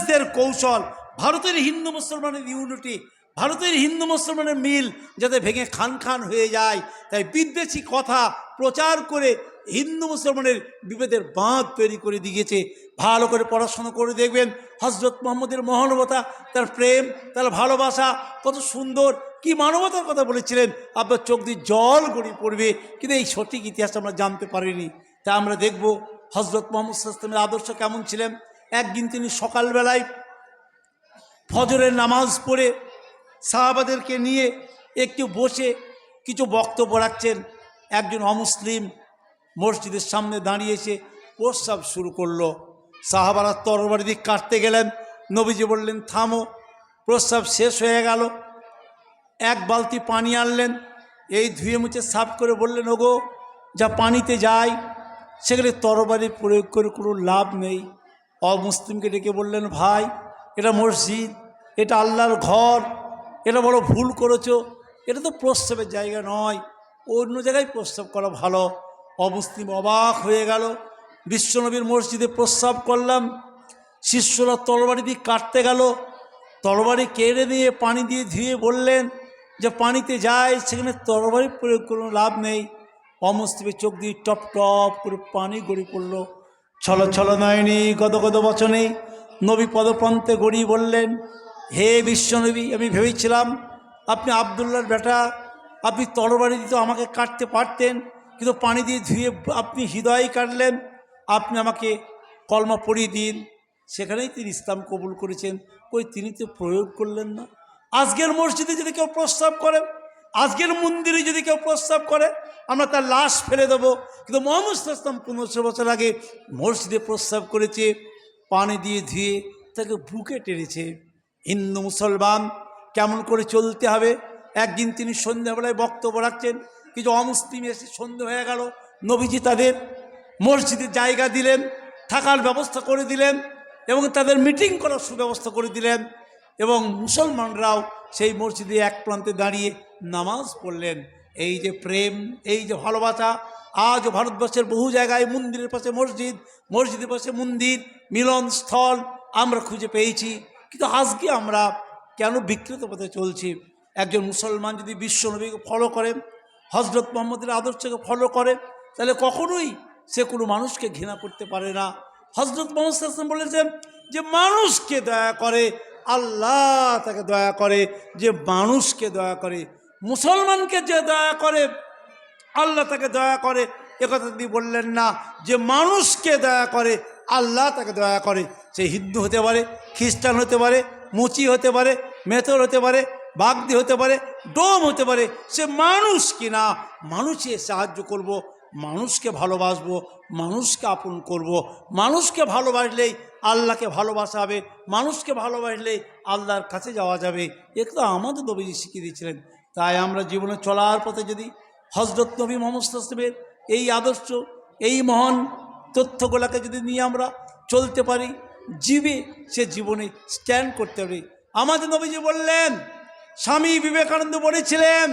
ইংরেজদের কৌশল, ভারতের হিন্দু মুসলমানের ইউনিটি, ভারতের হিন্দু মুসলমানের মিল যাতে ভেঙে খান খান হয়ে যায়, তাই বিদ্বেষী কথা প্রচার করে হিন্দু মুসলমানের বিভেদের বাঁধ তৈরি করে দিয়েছে। ভালো করে পড়াশোনা করে দেখবেন হজরত মুহাম্মদের মহানুভবতা, তার প্রেম, তার ভালোবাসা কত সুন্দর, কি মানবতার কথা বলেছিলেন, আপনার চোখ দিয়ে জল গড়িয়ে পড়বে। কিন্তু এই সঠিক ইতিহাস আমরা জানতে পারিনি। তাই আমরা দেখব হজরত মুহাম্মদ সাল্লাল্লাহু আলাইহি ওয়াসাল্লামের আদর্শ কেমন ছিলেন। একদিন তিনি সকালবেলায় ফজরের নামাজ পড়ে সাহাবাদেরকে নিয়ে একটু বসে কিছু বক্তব্য রাখছেন। একজন অমুসলিম মসজিদের সামনে দাঁড়িয়ে এসে প্রস্রাব শুরু করলো। সাহাবারা তরবারি দিয়ে কাটতে গেলেন, নবীজি বললেন থামো। প্রস্রাব শেষ হয়ে গেল, এক বালতি পানি আনলেন, এই ধুয়ে মুছে সাফ করে বললেন ওগো যা পানিতে যায় সেখানে তরবারি প্রয়োগ করে কোনো লাভ নেই। অমুসলিমকে ডেকে বললেন ভাই এটা মসজিদ, এটা আল্লাহর ঘর, এটা বড় ভুল করেছো, এটা তো প্রস্রাবের জায়গা নয়, অন্য জায়গায় প্রস্রাব করা ভালো। অমুসলিম অবাক হয়ে গেল, বিশ্বনবীর মসজিদে প্রস্রাব করলাম, শিষ্যরা তরবারি দিয়ে কাটতে গেল, তরবারি কেড়ে নিয়ে পানি দিয়ে ধুয়ে বললেন যে পানিতে যায় সেখানে তরবারি প্রয়োগ কোনো লাভ নেই। অমুসলিমের চোখ দিয়ে টপ টপ করে পানি গড়িয়ে পড়ল। ছল ছল নয়নি গদ গদ বচনে নবী পদপ্রান্তে গড়িয়ে বললেন হে বিশ্বনবী, আমি ভেবেছিলাম আপনি আবদুল্লাহর বেটা, আপনি তরবারি দিয়ে তো আমাকে কাটতে পারতেন, কিন্তু পানি দিয়ে ধুয়ে আপনি হৃদয় কাটলেন, আপনি আমাকে কলমা পড়িয়ে দিন। সেখানেই তিনি ইসলাম কবুল করেছেন। কই তিনি তো প্রয়োগ করলেন না। আজকের মসজিদে যদি কেউ প্রস্তাব করে, আজকের মন্দিরে যদি কেউ প্রস্তাব করে, আমরা তার লাশ ফেলে দেবো। কিন্তু মুহাম্মদ সাল্লাল্লাহু আলাইহি ওয়াসাল্লাম 1500 বছর আগে মসজিদে প্রস্তাব করেছে, পানি দিয়ে ধুয়ে তাকে বুকে টেনেছে। হিন্দু মুসলমান কেমন করে চলতে হবে। একদিন তিনি সন্ধ্যাবেলায় বক্তব্য রাখছেন, কিছু অমুসলিম এসে সন্ধ্যা হয়ে গেল, নবীজি তাদের মসজিদে জায়গা দিলেন, থাকার ব্যবস্থা করে দিলেন এবং তাদের মিটিং করার সুব্যবস্থা করে দিলেন, এবং মুসলমানরাও সেই মসজিদে এক প্রান্তে দাঁড়িয়ে নামাজ পড়লেন। এই যে প্রেম, এই যে ভালোবাসা, আজ ভারতবর্ষের বহু জায়গায় মন্দিরের পাশে মসজিদ, মসজিদের পাশে মন্দির, মিলনস্থল আমরা খুঁজে পেয়েছি। কিন্তু আজকে আমরা কেন বিকৃত পথে চলছি? একজন মুসলমান যদি বিশ্বনবীকে ফলো করেন, হজরত মুহাম্মদের আদর্শকে ফলো করে, তাহলে কখনোই সে কোনো মানুষকে ঘৃণা করতে পারে না। হজরত মুহাম্মদ সাল্লাল্লাহু আলাইহি ওয়াসাল্লাম বলেছেন যে মানুষকে দয়া করে আল্লাহ তাকে দয়া করে, যে মানুষকে দয়া করে, মুসলমানকে যে দয়া করে আল্লাহ তাকে দয়া করে। একথা তিনি বললেন না যে মানুষকে দয়া করে আল্লাহ তাকে দয়া করে। সে হিন্দু হতে পারে, খ্রিস্টান হতে পারে, মুচি হতে পারে, মেথর হতে পারে, বাগদি হতে পারে, ডোম হতে পারে, সে মানুষ কিনা মানুষে সাহায্য করব, মানুষকে ভালোবাসবো, মানুষকে আপন করব। মানুষকে ভালোবাসলেই আল্লাহকে ভালোবাসা হবে, মানুষকে ভালোবাসলেই আল্লাহর কাছে যাওয়া যাবে। একটু আমাদের নবীজি শিখিয়ে দিয়েছিলেন। তাই আমরা জীবনে চলার পথে যদি হজরত নবী মুহাম্মদ সাল্লাল্লাহু আলাইহি ওয়াসাল্লামের এই আদর্শ, এই মহান তথ্যগুলোকে যদি নিয়ে আমরা চলতে পারি, জীবে সে জীবনে স্ট্যান্ড করতে পারি। আমাদের নবীজি বললেন, স্বামী বিবেকানন্দ বলেছিলেন,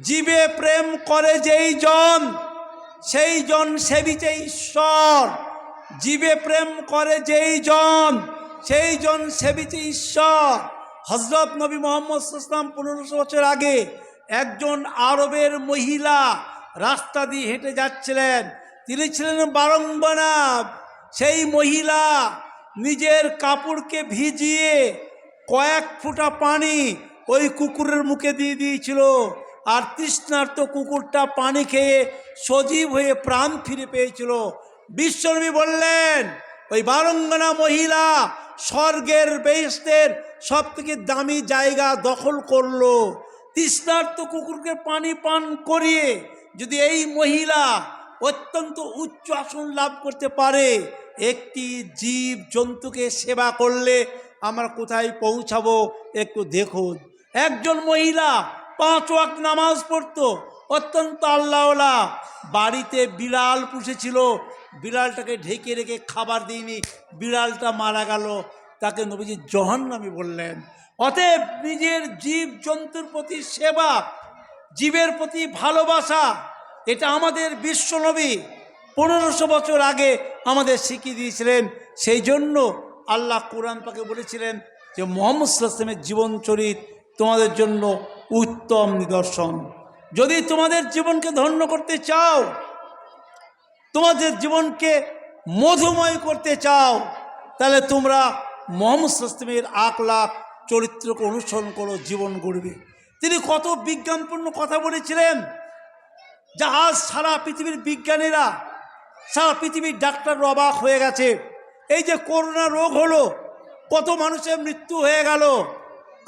জীবে প্রেম করে যেই জন সেই জন সেবিছে ঈশ্বর। জীবে প্রেম করে যেই জন সেই জন সেবিছে ঈশ্বর। হজরত নবী মুহাম্মদ সাল্লাল্লাহু আলাইহি ওয়াসাল্লাম 1500 বছর আগে একজন আরবের মহিলা রাস্তা দিয়ে হেঁটে যাচ্ছিলেন, তিনি ছিলেন বারঙ্গনা। সেই মহিলা নিজের কাপড়কে ভিজিয়ে কয়েক ফোঁটা পানি ওই কুকুরের মুখে দিয়ে দিয়েছিল, আর তৃষ্ণার্ত কুকুরটা পানি খেয়ে সজীব হয়ে প্রাণ ফিরে পেয়েছিল। বিশ্বনবী বললেন ওই বারঙ্গনা মহিলা স্বর্গের বেহেশতের সব থেকে দামি জায়গা দখল করলো। তৃষ্ণার্ত কুকুরকে পানি পান করিয়ে যদি এই মহিলা অত্যন্ত উচ্চ আসন লাভ করতে পারে, একটি জীব জন্তুকে সেবা করলে আমরা কোথায় পৌঁছাবো একটু দেখুন। একজন মহিলা 5 ওয়াক্ত নামাজ পড়তো, অত্যন্ত আল্লাহওয়ালা, বাড়িতে বিড়াল পুষেছিল, বিড়ালটাকে ঢেকে রেখে খাবার দিইনি, বিড়ালটা মারা গেল, তাকে নবীজি জাহান্নামী বললেন। অতএব নিজের জীব জন্তুর প্রতি সেবা, জীবের প্রতি ভালোবাসা, এটা আমাদের বিশ্বনবী 1500 বছর আগে আমাদের শিখিয়ে দিয়েছিলেন। সেই জন্য আল্লাহ কোরআন পাকে বলেছিলেন যে মুহাম্মদ সাল্লাল্লাহু আলাইহি ওয়াসাল্লামের জীবনচরিত তোমাদের জন্য উত্তম নিদর্শন। যদি তোমাদের জীবনকে ধন্য করতে চাও, তোমাদের জীবনকে মধুময় করতে চাও, তাহলে তোমরা মুহাম্মদ সাল্লাল্লাহু আলাইহি ওয়াসাল্লামের আখলাক চরিত্রকে অনুসরণ করো, জীবন গড়বে। তিনি কত বিজ্ঞানপূর্ণ কথা বলেছিলেন, যা আজ সারা পৃথিবীর বিজ্ঞানীরা, সারা পৃথিবীর ডাক্তাররা অবাক হয়ে গেছে। এই যে করোনা রোগ হলো, কত মানুষের মৃত্যু হয়ে গেল,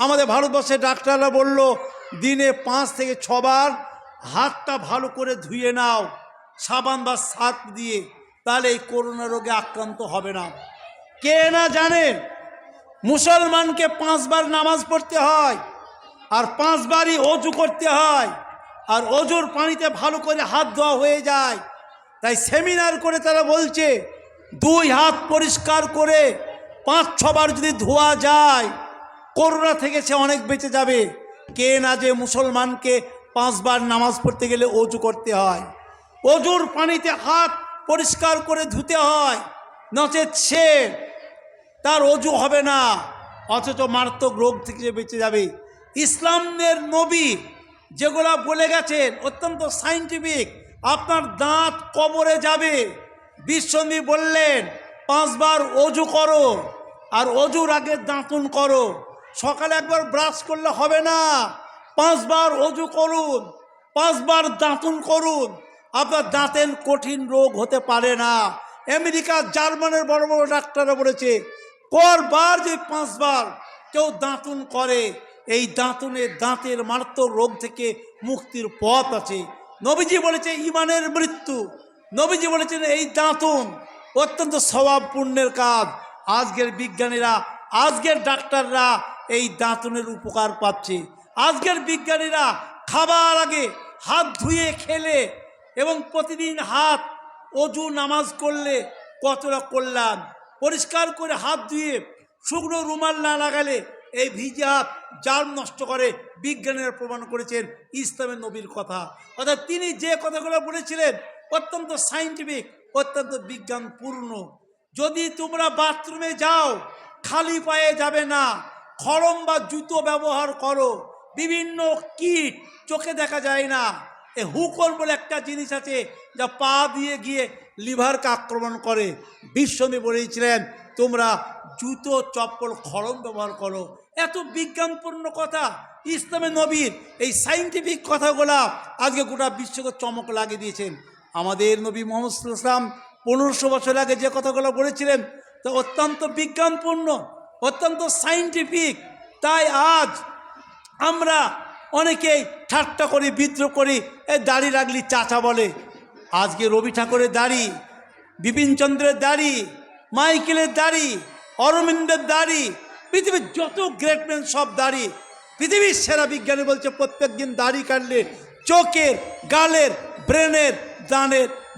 আমাদের ভারতবর্ষের ডাক্তাররা বলল দিনে 5 থেকে 6 বার হাতটা ভালো করে ধুয়ে নাও সাবান বা সার্ফ দিয়ে, তাহলে এই করোনা রোগে আক্রান্ত হবে না। কে না জানে মুসলমানকে 5 বার নামাজ পড়তে হয়, আর 5 বারই অজু করতে হয়, আর অজুর পানিতে ভালো করে হাত ধোয়া হয়ে যায়। তাই সেমিনার করে তারা বলছে 2 হাত পরিষ্কার করে 5-6 বার যদি ধোয়া যায়, করোনা থেকে সে অনেক বেঁচে যাবে। কে না যে মুসলমানকে 5 বার নামাজ পড়তে গেলে অজু করতে হয়, অজুর পানিতে হাত পরিষ্কার করে ধুতে হয়, নচেত সে তার অজু হবে না, অথচ মারাত্মক রোগ থেকে সে বেঁচে যাবে। ইসলামের নবী যেগুলা বলে গেছেন অত্যন্ত সাইন্টিফিক। আপনার দাঁত কবরে যাবে, বিশ্বনবী বললেন 5 বার অজু করো, আর অজুর আগে দাঁতুন করো। সকালে একবার ব্রাশ করলে হবে না, 5 বার অজু করুন, 5 বার দাঁতুন করুন, আপনার দাঁতের কঠিন রোগ হতে পারে না। আমেরিকা জার্মানের বড় বড় ডাক্তাররা বলেছে করবার যে 5 বার কেউ দাঁতুন করে, এই দাঁতের মারাত্মক রোগ থেকে মুক্তির পথ আছে। নবীজি বলেছে ইমানের মৃত্যু, নবীজি বলেছেন এই দাঁতুন অত্যন্ত সওয়াব পুণ্যের কাজ। আজকের বিজ্ঞানীরা, আজকের ডাক্তাররা এই দাঁতুনের উপকার পাচ্ছে। আজকের বিজ্ঞানীরা খাবার আগে হাত ধুয়ে খেলে এবং প্রতিদিন হাত অজু নামাজ করলে কতটা কল্যাণ। পরিষ্কার করে হাত ধুয়ে শুকনো রুমাল না লাগালে এই ভিজে হাত জার্ম নষ্ট করে, বিজ্ঞানীরা প্রমাণ করেছেন ইসলামের নবীর কথা। অর্থাৎ তিনি যে কথাগুলো বলেছিলেন অত্যন্ত সাইন্টিফিক, অত্যন্ত বিজ্ঞানপূর্ণ। যদি তোমরা বাথরুমে যাও খালি পায়ে যাবে না, খড়ম বা জুতো ব্যবহার করো। বিভিন্ন কীট চোখে দেখা যায় না, এই হুকর বলে একটা জিনিস আছে যা পা দিয়ে গিয়ে লিভারকে আক্রমণ করে। বিশ্বনবী বলেছিলেন তোমরা জুতো চপ্পল খড়ম ব্যবহার করো। এত বিজ্ঞানপূর্ণ কথা ইসলামের নবীর, এই সাইন্টিফিক কথাগুলা আজকে গোটা বিশ্বকে চমক লাগিয়ে দিয়েছেন। আমাদের নবী মুহাম্মদ সাল্লাল্লাহু আলাইহি ওয়াসাল্লাম 1500 বছর আগে যে কথাগুলো বলেছিলেন তা অত্যন্ত বিজ্ঞানপূর্ণ, অত্যন্ত সাইন্টিফিক। তাই আজ আমরা অনেকেই ঠাট্টা করি, বিদ্রোহ করি, এ দাড়ি রাখলি চাচা বলে। আজকে রবি ঠাকুরের দাড়ি, বিপিনচন্দ্রের দাড়ি, মাইকেলের দাড়ি, অরবিন্দের দাড়ি, পৃথিবীর যত গ্রেটম্যান সব দাড়ি। পৃথিবীর সেরা বিজ্ঞানী বলছে প্রত্যেক দিন দাড়ি কাটলে চোখের, গালের, ব্রেনের,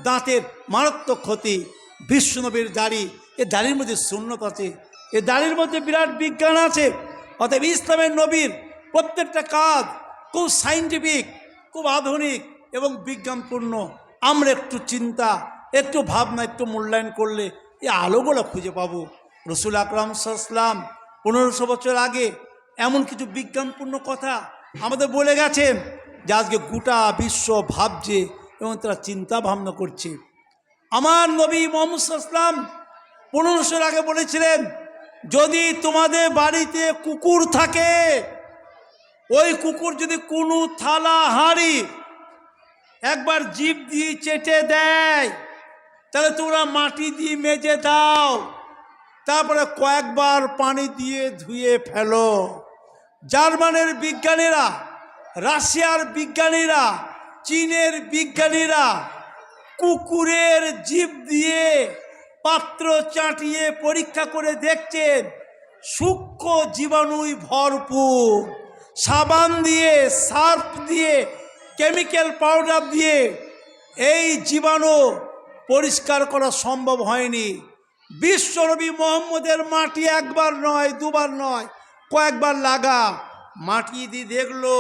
দাঁতের মারাত্মক ক্ষতি। বিশ্বনবীর দাড়ি, এ দাড়ির মধ্যে সুন্নত আছে, এ দাড়ির মধ্যে বিরাট বিজ্ঞান আছে। অতএব ইসলামের নবীর প্রত্যেকটা কাজ খুব সাইন্টিফিক, খুব আধুনিক এবং বিজ্ঞানপূর্ণ। আমরা একটু চিন্তা, একটু ভাবনা, একটু মূল্যায়ন করলে এই আলোগুলো খুঁজে পাবো। রসুল আকরাম সাল্লাল্লাহু আলাইহি ওয়াসাল্লাম 1500 বছর আগে এমন কিছু বিজ্ঞানপূর্ণ কথা আমাদের বলে গেছেন যে আজকে গোটা বিশ্ব ভাবছে এবং তারা চিন্তা ভাবনা করছে। আমার নবী মুহাম্মদ সাল্লাল্লাহু আলাইহি ওয়াসাল্লাম 1500 আগে বলেছিলেন যদি তোমাদের বাড়িতে কুকুর থাকে, ওই কুকুর যদি কোনো থালা হাঁড়ি একবার জিভ দিয়ে চেটে দেয়, তাহলে তোমরা মাটি দিয়ে মেজে দাও, তারপরে কয়েকবার পানি দিয়ে ধুয়ে ফেলো। জার্মানের বিজ্ঞানীরা, রাশিয়ার বিজ্ঞানীরা, চীনের বিজ্ঞানীরা কুকুরের জিভ দিয়ে পাত্র চাটিয়ে পরীক্ষা করে দেখছেন সূক্ষ্ম জীবাণুই ভরপুর। সাবান দিয়ে, সার্ফ দিয়ে, কেমিক্যাল পাউডার দিয়ে এই জীবাণু পরিষ্কার করা সম্ভব হয়নি। বিশ্বনবী মুহাম্মদের মাটি একবার নয়, দুবার নয়, কয়েকবার লাগা, মাটি দিয়ে দেখলো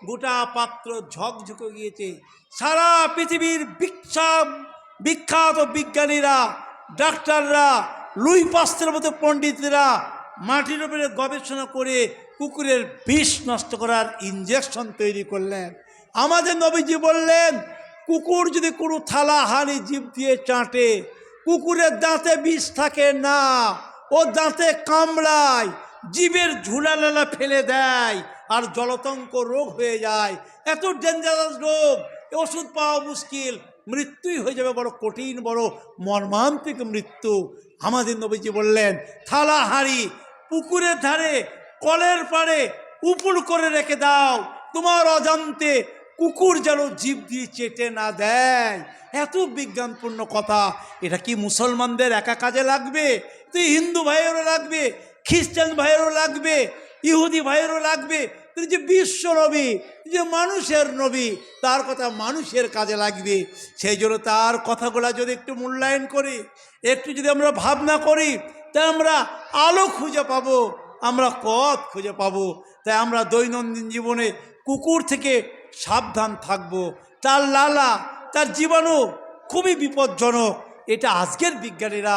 গোটা পাত্র ঝকঝকে গিয়েছে। সারা পৃথিবীর বিখ্যাত বিজ্ঞানীরা, ডাক্তাররা লুই পাস্তের মতো পণ্ডিতরা মাটির উপরে গবেষণা করে কুকুরের বিষ নষ্ট করার ইঞ্জেকশন তৈরি করলেন। আমাদের নবীজি বললেন, কুকুর যদি কোনো থালা হাঁড়ি জিভ দিয়ে চাটে, কুকুরের দাঁতে বিষ থাকে না, ও দাঁতে কামড়ায়, জীবের ঝুলালালা ফেলে দেয়, আর জলতঙ্ক রোগ হয়ে যায়। এত ডেঞ্জারাস রোগ, ওষুধ পাওয়া মুশকিল, মৃত্যুই হয়ে যাবে বড় কঠিন, বড় মর্মান্তিক মৃত্যু। আমাদের নবীজি বললেন, থালা হাঁড়ি পুকুরের ধারে, কলের পাড়ে উপুড় করে রেখে দাও, তোমার অজান্তে কুকুর যেন জীব দিয়ে চেটে না দেয়। এত বিজ্ঞানপূর্ণ কথা। এটা কি মুসলমানদের একা কাজে লাগবে? তো হিন্দু ভাইয়েরও লাগবে, খ্রিস্টান ভাইয়েরও লাগবে, ইহুদি ভাইয়েরও লাগবে। তিনি যে বিশ্ব নবী, যে মানুষের নবী, তার কথা মানুষের কাজে লাগবে। সেই জন্য তার কথাগুলো যদি একটু মূল্যায়ন করি, একটু যদি আমরা ভাবনা করি, তাই আমরা আলো খুঁজে পাবো, আমরা পথ খুঁজে পাবো। তাই আমরা দৈনন্দিন জীবনে কুকুর থেকে সাবধান থাকবো। তার লালা, তার জীবাণু খুবই বিপজ্জনক। এটা আজকের বিজ্ঞানীরা,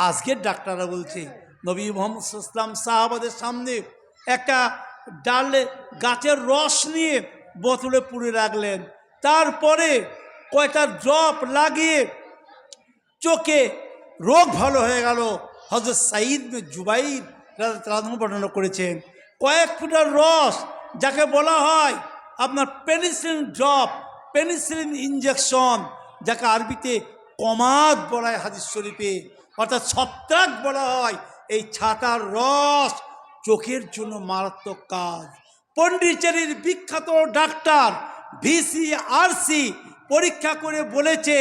আজকের ডাক্তাররা বলছে। নবী মুহাম্মদ সাল্লাল্লাহু আলাইহি ওয়াসাল্লাম সাহাবাদের সামনে একটা ডালে গাছের রস নিয়ে বোতলে পুরে রাখলেন। তারপরে কয়টা ড্রপ লাগিয়ে চোখে রোগ ভালো হয়ে গেল। হযরত সাঈদ বিন জুবাইর রাদিয়াল্লাহু বর্ণনা করেছেন, কয়েক ফুটার রস, যাকে বলা হয় আপনার পেনিসিলিন ড্রপ, পেনিসিলিন ইঞ্জেকশন, যাকে আরবিতে কমাদ বলা হয় হাদিস শরীফে, অর্থাৎ ছত্রাক বলা হয়। এই ছাতার রস চোখের জন্য মারাত্মক কাজ। পন্ডিচেরির বিখ্যাত ডাক্তার VCRC পরীক্ষা করে বলেছে,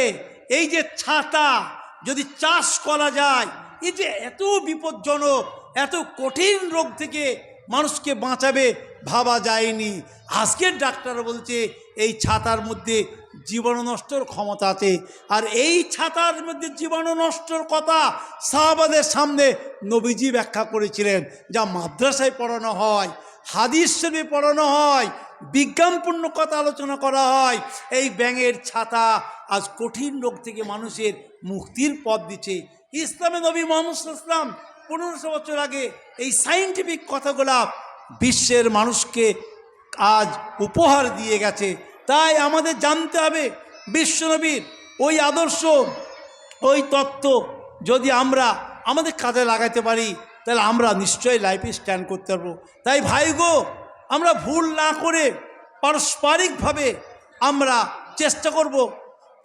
এই যে ছাতা যদি চাষ করা যায়, এই যে এত বিপজ্জনক, এত কঠিন রোগ থেকে মানুষকে বাঁচাবে ভাবা যায়নি। আজকের ডাক্তার বলছে এই ছাতার মধ্যে জীবাণু নষ্টর ক্ষমতা আছে। আর এই ছাতার মধ্যে জীবাণু নষ্টর কথা সাহাবাদের সামনে নবীজি ব্যাখ্যা করেছিলেন, যা মাদ্রাসায় পড়ানো হয়, হাদিস শরীফে পড়ানো হয়, বিজ্ঞানপূর্ণ কথা আলোচনা করা হয়। এই ব্যাঙের ছাতা আজ কঠিন রোগ থেকে মানুষের মুক্তির পথ দিচ্ছে। ইসলামে নবী মুহাম্মদ সাল্লাল্লাহু আলাইহি ওয়াসাল্লাম 1500 বছর আগে এই সায়েন্টিফিক কথাগুলা বিশ্বের মানুষকে আজ উপহার দিয়ে গেছে। তাই আমাদের জানতে হবে বিশ্বনবীর ওই আদর্শ, ওই তত্ত্ব যদি আমরা আমাদের কাজে লাগাতে পারি, তাহলে আমরা নিশ্চয়ই লাইফে স্ট্যান্ড করতে পারবো। তাই ভাই গো, আমরা ভুল না করে পারস্পরিকভাবে আমরা চেষ্টা করব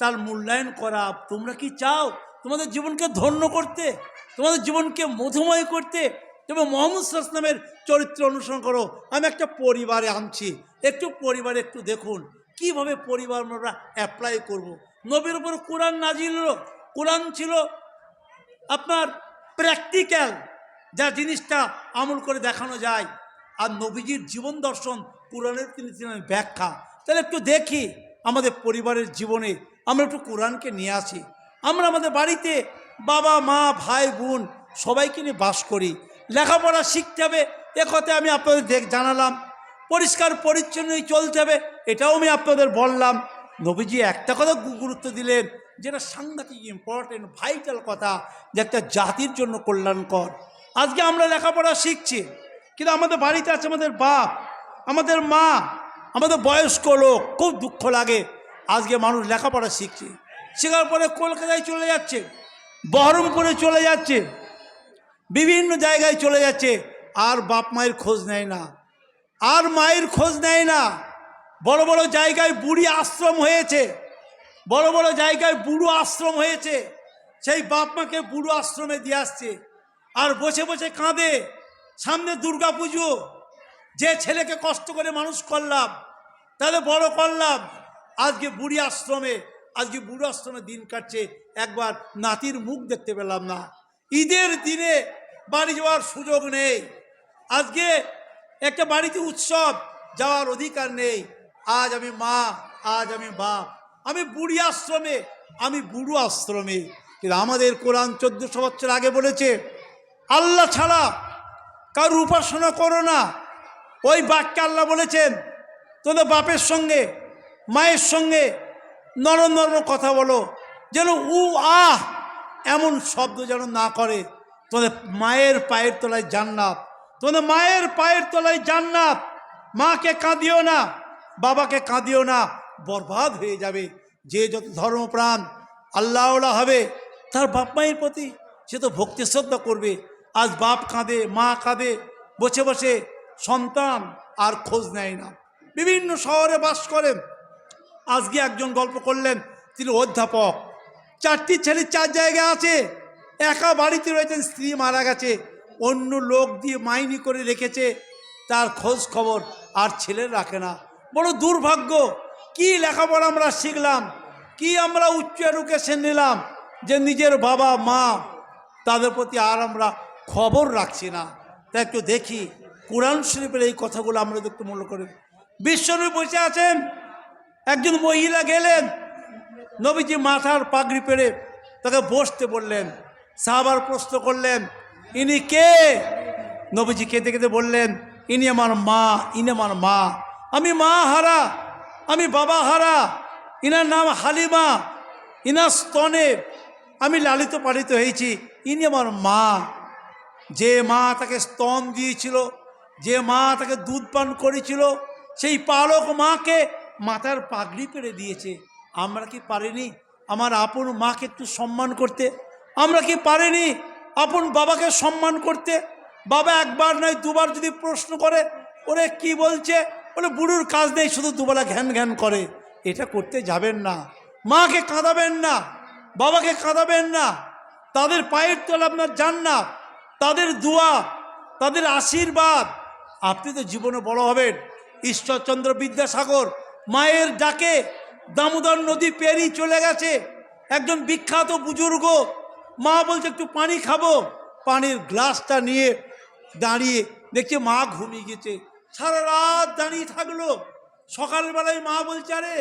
তার মূল্যায়ন করা। তোমরা কি চাও তোমাদের জীবনকে ধন্য করতে, তোমাদের জীবনকে মধুময় করতে? তবে মুহাম্মদ সাল্লাল্লাহু আলাইহি ওয়াসাল্লামের চরিত্র অনুসরণ করো। আমি একটা পরিবারে আনছি, একটু পরিবারে একটু দেখুন কিভাবে পরিবার আমরা অ্যাপ্লাই করব। নবীর উপর কোরআন নাজিল হলো, কোরআন ছিল আপনার প্র্যাকটিক্যাল, যা জিনিসটা আমল করে দেখানো যায়। আর নবীজির জীবন দর্শন কোরআনের তিনি ছিলেন ব্যাখ্যা। তাহলে একটু দেখি আমাদের পরিবারের জীবনে আমরা একটু কোরআনকে নিয়ে আসি। আমরা আমাদের বাড়িতে বাবা মা ভাই বোন সবাইকে নিয়ে বাস করি, লেখাপড়া শিখতে হবে, এ কথা আমি আপনাদের জানালাম। পরিষ্কার পরিচ্ছন্নই চলতে হবে, এটাও আমি আপনাদের বললাম। নবীজি একটা কথা গুরুত্ব দিলেন, যেটা সাংঘাতিক ইম্পর্টেন্ট ভাইটাল কথা, যে একটা জাতির জন্য কল্যাণকর। আজকে আমরা লেখাপড়া শিখছি, কিন্তু আমাদের বাড়িতে আছে আমাদের বাপ, আমাদের মা, আমাদের বয়স্ক লোক। খুব দুঃখ লাগে, আজকে মানুষ লেখাপড়া শিখছে, শেখার পরে কলকাতায় চলে যাচ্ছে, বহরমপুরে চলে যাচ্ছে, বিভিন্ন জায়গায় চলে যাচ্ছে, আর বাপ মায়ের খোঁজ নেয় না, আর মায়ের খোঁজ নেয় না। বড় বড় জায়গায় বুড়ি আশ্রম হয়েছে, বড় বড় জায়গায় বুড়ো আশ্রম হয়েছে, সেই বাপ মাকে বুড়ো আশ্রমে দিয়ে আসছে, আর বসে বসে কাঁদে। সামনে দুর্গা পুজো, যে ছেলেকে কষ্ট করে মানুষ করলাম, তাহলে বড় করলাম, আজকে বুড়ি আশ্রমে, আজকে বুড়ো আশ্রমে দিন কাটছে, একবার নাতির মুখ দেখতে পেলাম না। ঈদের দিনে বাড়ি যাওয়ার সুযোগ নেই, আজকে একটা বাড়িতে উৎসব যাওয়ার অধিকার নেই। আজ আমি মা, আজ আমি বাপ, আমি বুড়ি আশ্রমে, আমি বুড়ো আশ্রমে। কিন্তু আমাদের কোরআন 1400 বছর আগে বলেছে, আল্লাহ ছাড়া কারোর উপাসনা করো না। ওই বাক্যে আল্লাহ বলেছেন, তোদের বাপের সঙ্গে মায়ের সঙ্গে নরম নরম কথা বলো, যেন উ আহ এমন শব্দ যেন না করে। তোমাদের মায়ের পায়ের তলায় জান্নাত, তোমাদের মায়ের পায়ের তলায় জান্নাত। মাকে কাঁদিও না, বাবাকে কাঁদিও না, বরবাদ হয়ে যাবে। যে যত ধর্মপ্রাণ আল্লাহওয়ালা হবে তার বাপ মায়ের প্রতি সে তো ভক্তি শ্রদ্ধা করবে। আজ বাপ কাঁদে, মা কাঁদে, বসে বসে সন্তান আর খোঁজ নেয় না। বিভিন্ন শহরে বাস করেন। আজকে একজন গল্প করলেন, তিনি অধ্যাপক, 4টি ছেলে 4 জায়গায় আছে, একা বাড়িতে রয়েছেন, স্ত্রী মারা গেছে, অন্য লোক দিয়ে মাইনি করে রেখেছে, তার খোঁজ খবর আর ছেলে রাখে না। বড় দুর্ভাগ্য। কি লেখাপড়া আমরা শিখলাম, কি আমরা উচ্চ এডুকেশন নিলাম, যে নিজের বাবা মা তাদের প্রতি আর আমরা খবর রাখছি না। তাই একটু দেখি কোরআন শরীফের এই কথাগুলো আমরা একটু মূল্য করি। বিশ্বনবী বসে আছেন, একজন মহিলা গেলেন, নবীজি মাথার পাগড়ি পেরে তাকে বসতে বললেন। সাহাবার প্রশ্ন করলেন, ইনি কে? নবীজি কেঁদে কেঁদে বললেন, ইনি আমার মা, ইনি আমার মা। আমি মা হারা, আমি বাবা হারা। ইনার নাম হালিমা, ইনার স্তনে আমি লালিত পালিত হয়েছি, ইনি আমার মা। যে মা তাকে স্তন দিয়েছিল, যে মা তাকে দুধ পান করেছিল, সেই পালক মাকে মাথার পাগড়ি পেরে দিয়েছে। আমরা কি পারিনি আমার আপন মাকে একটু সম্মান করতে? আমরা কি পারিনি আপন বাবাকে সম্মান করতে? বাবা একবার নয় দুবার যদি প্রশ্ন করে, ওরে কি বলছে, বলে বুড়োর কাজ নেই, শুধু দুবেলা ঘ্যান ঘ্যান করে, এটা করতে যাবেন না। মাকে কাঁদাবেন না, বাবাকে কাঁদাবেন না। তাদের পায়ের তলা আপনার জান্নাত, তাদের দোয়া, তাদের আশীর্বাদ। আপনি তো জীবনে বড় হবেন। ঈশ্বরচন্দ্র বিদ্যাসাগর মায়ের ডাকে দামোদর নদী পেরিয়ে চলে গেছে। একজন বিখ্যাত বুজুর্গ, মা বলছে একটু পানি খাবো, পানির গ্লাসটা নিয়ে দাঁড়িয়ে দেখছে মা ঘুমিয়ে গেছে। সারা রাত দাঁড়িয়ে থাকলো। সকালবেলায় মা বলছে, আরে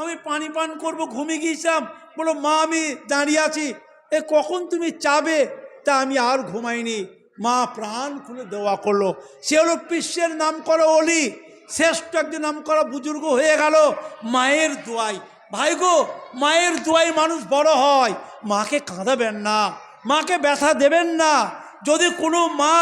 আমি পানি পান করবো, ঘুমিয়ে গিয়েছিলাম। বলো, মা আমি দাঁড়িয়ে আছি, এ কখন তুমি চাবে? তা আমি আর ঘুমাইনি। মা প্রাণ খুলে দেওয়া করলো। সে হলো বিশ্বের নাম করা অলি, শ্রেষ্ঠ একজন নাম করা বুজুর্গ হয়ে গেল মায়ের দোয়াই। ভাই গো, মায়ের দোয়াই মানুষ বড় হয়। মাকে কাঁদাবেন না, মাকে ব্যথা দেবেন না। যদি কোনো মা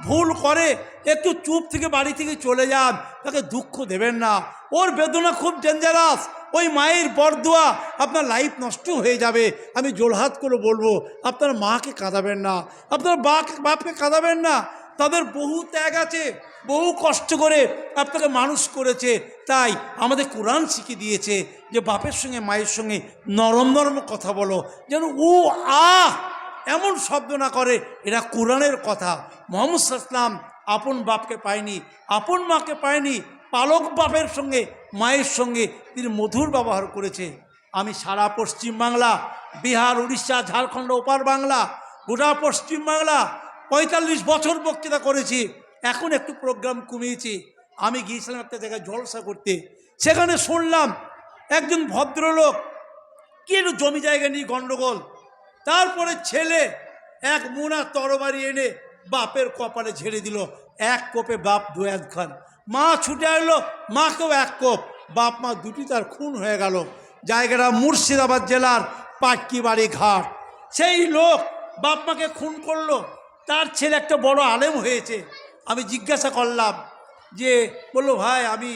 ভুল করে, একটু চুপ থেকে বাড়ি থেকে চলে যান, তাকে দুঃখ দেবেন না। ওর বেদনা খুব ডেঞ্জারাস। ওই মায়ের বরদোয়া আপনার লাইফ নষ্ট হয়ে যাবে। আমি জোড়হাত করে বলবো, আপনার মাকে কাঁদাবেন না, আপনার বাপকে কাঁদাবেন না। তাদের বহু ত্যাগ আছে, বহু কষ্ট করে আপনাকে মানুষ করেছে। তাই আমাদের কোরআন শিখিয়ে দিয়েছে যে বাপের সঙ্গে মায়ের সঙ্গে নরম নরম কথা বলো, যেন ও আহ এমন শব্দ না করে। এটা কোরআনের কথা। মুহাম্মদ সাল্লাল্লাহু আলাইহি ওয়াসাল্লাম আপন বাপকে পায়নি, আপন মাকে পায়নি, পালক বাপের সঙ্গে মায়ের সঙ্গে তিনি মধুর ব্যবহার করেছে। আমি সারা পশ্চিমবাংলা, বিহার, উড়িষ্যা, ঝাড়খণ্ড, ওপার বাংলা, গোটা পশ্চিমবাংলা 45 বছর বক্তৃতা করেছি। এখন একটু প্রোগ্রাম কমিয়েছি। আমি গিয়েছিলাম একটা জায়গায় জলসা করতে। সেখানে শুনলাম একজন ভদ্রলোক কি একটু জমি জায়গা নিয়ে গণ্ডগোল। তারপরে ছেলে এক মুনা তরবারি এনে বাপের কপালে ঝেড়ে দিল। এক কোপে বাপ 2-1 খান। মা ছুটে আসলো, মাকেও 1 কোপ। বাপ মা দুটি তার খুন হয়ে গেল। জায়গাটা মুর্শিদাবাদ জেলার পাটকিবাড়ি ঘাট। সেই লোক বাপ মাকে খুন করলো। তার ছেলে একটা বড় আলেম হয়েছে। আমি জিজ্ঞাসা করলাম যে, বললো ভাই আমি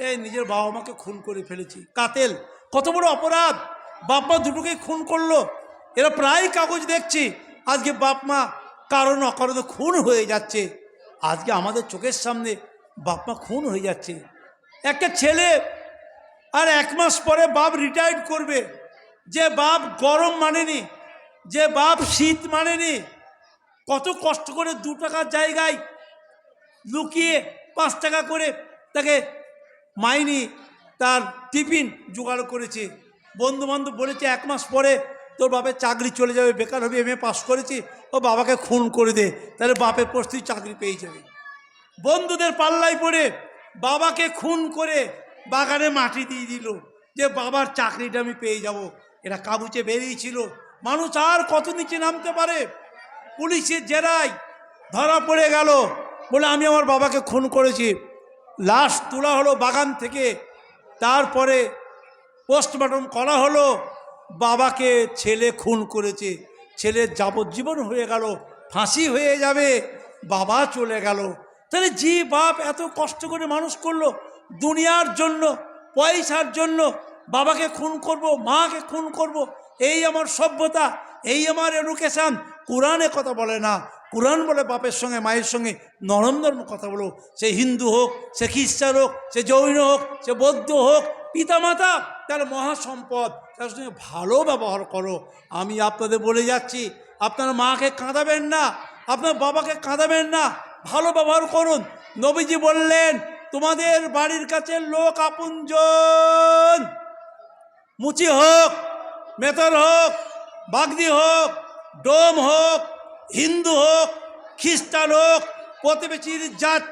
এই নিজের বাবা মাকে খুন করে ফেলেছি। কাতেল, কত বড় অপরাধ! বাপ মা দুটোকেই খুন করলো। এরা প্রায় কাগজ দেখছি আজকে বাপ মা কারণ অকারণে খুন হয়ে যাচ্ছে। আজকে আমাদের চোখের সামনে বাপ মা খুন হয়ে যাচ্ছে। একটা ছেলে আর 1 মাস পরে বাপ রিটায়ার্ড করবে। যে বাপ গরম মানেনি, যে বাপ শীত মানেনি, কত কষ্ট করে 2 টাকার জায়গায় লুকিয়ে 5 টাকা করে তাকে মাইনি তার টিফিন জোগাড় করেছে। বন্ধুবান্ধব বলেছে 1 মাস পরে তোর বাপের চাকরি চলে যাবে, বেকার হবে, MA পাস করেছি, ও বাবাকে খুন করে দে, তাহলে বাপের প্রস্তুতি চাকরি পেয়ে যাবে। বন্ধুদের পাল্লায় পড়ে বাবাকে খুন করে বাগানে মাটি দিয়ে দিল যে বাবার চাকরিটা আমি পেয়ে যাব। এরা কাবুচে বেরিয়েছিল। মানুষ আর কত নিচে নামতে পারে? পুলিশের জেরায় ধরা পড়ে গেল, বলে আমি আমার বাবাকে খুন করেছি। লাশ তোলা হলো বাগান থেকে। তারপরে পোস্টমর্টম করা হলো, বাবাকে ছেলে খুন করেছে। ছেলের যাবজ্জীবন হয়ে গেল ফাঁসি হয়ে যাবে, বাবা চলে গেল। তাহলে যে বাপ এত কষ্ট করে মানুষ করলো দুনিয়ার জন্য, পয়সার জন্য, বাবাকে খুন করব, মাকে খুন করব, এই আমার সভ্যতা, এই আমার এডুকেশান, কোরআনে কথা বলে না। কোরআন বলে বাপের সঙ্গে মায়ের সঙ্গে নরম নরম কথা বলো। সে হিন্দু হোক, সে খ্রিস্টান হোক, সে জৈন হোক, সে বৌদ্ধ হোক, পিতামাতা তার মহাসম্পদ, তার সঙ্গে ভালো ব্যবহার করো। আমি আপনাদের বলে যাচ্ছি, আপনার মাকে কাঁদাবেন না, আপনার বাবাকে কাঁদাবেন না, ভালো ব্যবহার করুন। নবীজি বললেন, তোমাদের বাড়ির কাছে লোক আপনজন, মুচি হোক, মেতর হোক, বাগদি হোক, ডোম হোক, হিন্দু হোক, খ্রিস্টান হোক, প্রতিবেশীর জাত